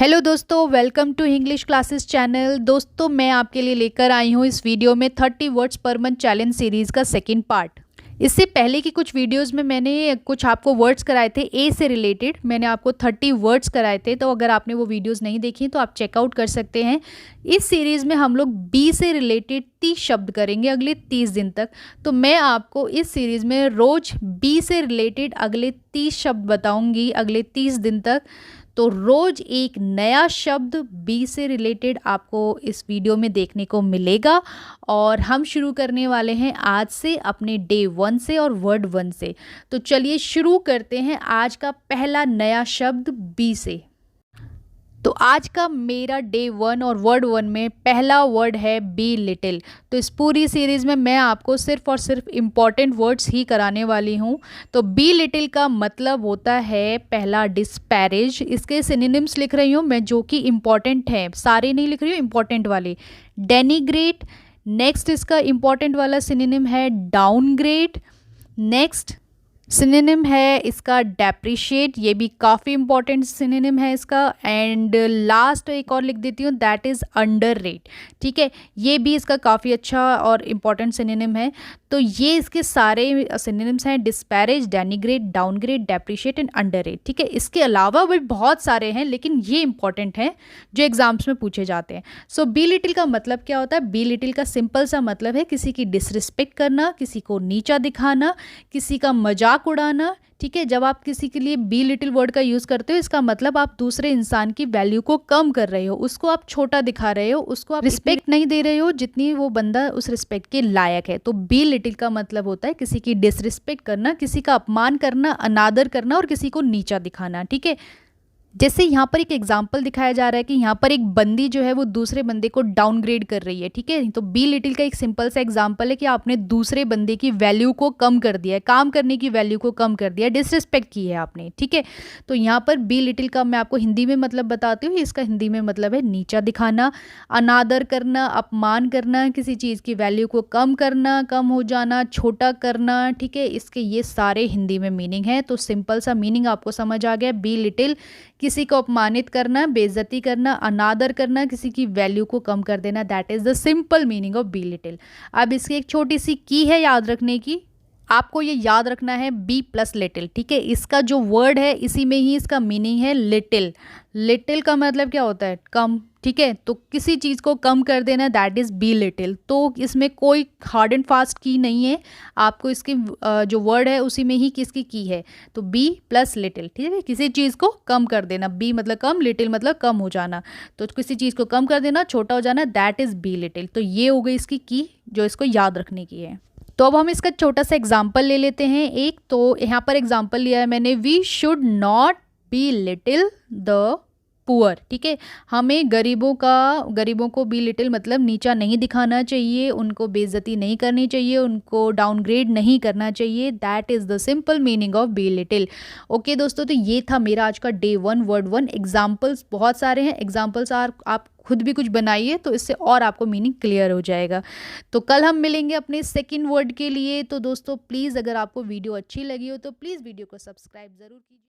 Hello दोस्तों, welcome to English classes channel. दोस्तों, मैं आपके लिए लेकर आई हूँ इस वीडियो में 30 words per month challenge series का सेकंड पार्ट। इससे पहले की कुछ वीडियोस में मैंने कुछ आपको वर्ड्स कराए थे ए से रिलेटेड। मैंने आपको 30 वर्ड्स कराए थे, तो अगर आपने वो वीडियोस नहीं देखी तो आप चेकआउट कर सकते हैं। इस सीरीज़ में हम लोग बी से रिलेटेड 30 शब्द करेंगे अगले 30 दिन तक। तो मैं आपको इस सीरीज़ में रोज़ बी से रिलेटेड अगले 30 शब्द बताऊँगी अगले 30 दिन तक। तो रोज एक नया शब्द बी से रिलेटेड आपको इस वीडियो में देखने को मिलेगा। और हम शुरू करने वाले हैं आज से अपने डे 1 से और वर्ड 1 से। तो चलिए शुरू करते हैं आज का पहला नया शब्द बी से। तो आज का मेरा डे 1 और वर्ड 1 में पहला वर्ड है बी लिटिल। तो इस पूरी सीरीज़ में मैं आपको सिर्फ और सिर्फ इम्पॉर्टेंट वर्ड्स ही कराने वाली हूँ। तो बी लिटिल का मतलब होता है पहला डिस्पैरेज। इसके सिनोनिम्स लिख रही हूँ मैं जो कि इम्पॉर्टेंट हैं, सारे नहीं लिख रही हूँ, इम्पॉर्टेंट वाले। डेनिग्रेट, नेक्स्ट इसका इम्पॉर्टेंट वाला सिनोनिम है डाउनग्रेड। नेक्स्ट सिनोनिम है इसका डेप्रिशिएट, ये भी काफ़ी इंपॉर्टेंट सिनोनिम है इसका। एंड लास्ट एक और लिख देती हूँ, दैट इज़ अंडररेट। ठीक है, ये भी इसका काफ़ी अच्छा और इम्पॉर्टेंट सिनोनिम है। तो ये इसके सारे सिनोनिम्स हैं, disparage, denigrate, downgrade, depreciate and underrate. ठीक है, इसके अलावा भी बहुत सारे हैं लेकिन ये इंपॉर्टेंट हैं जो एग्जाम्स में पूछे जाते हैं। सो बी लिटिल का मतलब क्या होता है? बी लिटिल का सिंपल सा मतलब है किसी की डिसरिस्पेक्ट करना, किसी को नीचा दिखाना, किसी का मजाक उड़ाना। ठीक है, जब आप किसी के लिए बी लिटिल वर्ड का यूज़ करते हो इसका मतलब आप दूसरे इंसान की वैल्यू को कम कर रहे हो, उसको आप छोटा दिखा रहे हो, उसको आप रिस्पेक्ट नहीं दे रहे हो जितनी वो बंदा उस रिस्पेक्ट के लायक है। तो बी लिटिल का मतलब होता है किसी की डिसरिस्पेक्ट करना, किसी का अपमान करना, अनादर करना और किसी को नीचा दिखाना। ठीक है, जैसे यहाँ पर एक एग्जाम्पल दिखाया जा रहा है कि यहाँ पर एक बंदी जो है वो दूसरे बंदे को डाउनग्रेड कर रही है। ठीक है, तो बी लिटिल का एक सिंपल सा एग्जाम्पल है कि आपने दूसरे बंदे की वैल्यू को कम कर दिया है, काम करने की वैल्यू को कम कर दिया है, डिसरिस्पेक्ट की है आपने। ठीक है, तो यहाँ पर बी लिटिल का मैं आपको हिंदी में मतलब बताती हूँ। इसका हिंदी में मतलब है नीचा दिखाना, अनादर करना, अपमान करना, किसी चीज़ की वैल्यू को कम करना, कम हो जाना, छोटा करना। ठीक है, इसके ये सारे हिंदी में मीनिंग है। तो सिंपल सा मीनिंग आपको समझ आ गया। बी लिटिल किसी को अपमानित करना, बेइज्जती करना, अनादर करना, किसी की वैल्यू को कम कर देना। That is the simple meaning of be little. अब इसकी एक छोटी सी की है याद रखने की। आपको ये याद रखना है बी प्लस लिटिल। ठीक है, इसका जो वर्ड है इसी में ही इसका मीनिंग है लिटिल। लिटिल का मतलब क्या होता है? कम। ठीक है, तो किसी चीज़ को कम कर देना, दैट इज़ बी लिटिल। तो इसमें कोई हार्ड एंड फास्ट की नहीं है, आपको इसकी जो वर्ड है उसी में ही किसकी की है। तो बी प्लस लिटिल। ठीक है, किसी चीज़ को कम कर देना, बी मतलब कम, लिटिल मतलब कम हो जाना। तो किसी चीज़ को कम कर देना, छोटा हो जाना, दैट इज़ बी लिटिल। तो ये हो गई इसकी की जो इसको याद रखने की है। तो अब हम इसका छोटा सा एग्जाम्पल ले लेते हैं एक। तो यहाँ पर एग्जाम्पल लिया है मैंने, we should not belittle the poor. ठीक है, हमें गरीबों को बी लिटिल मतलब नीचा नहीं दिखाना चाहिए, उनको बेइज्जती नहीं करनी चाहिए, उनको डाउनग्रेड नहीं करना चाहिए। That is the simple meaning of be little. Okay दोस्तों, तो ये था मेरा आज का डे 1 वर्ड 1। एग्जाम्पल्स बहुत सारे हैं, एग्जाम्पल्स आप खुद भी कुछ बनाइए तो इससे और आपको मीनिंग क्लियर हो जाएगा। तो कल हम मिलेंगे अपने सेकंड वर्ड के लिए। तो दोस्तों प्लीज़ अगर आपको वीडियो अच्छी लगी हो तो प्लीज़ वीडियो को सब्सक्राइब ज़रूर कीजिए।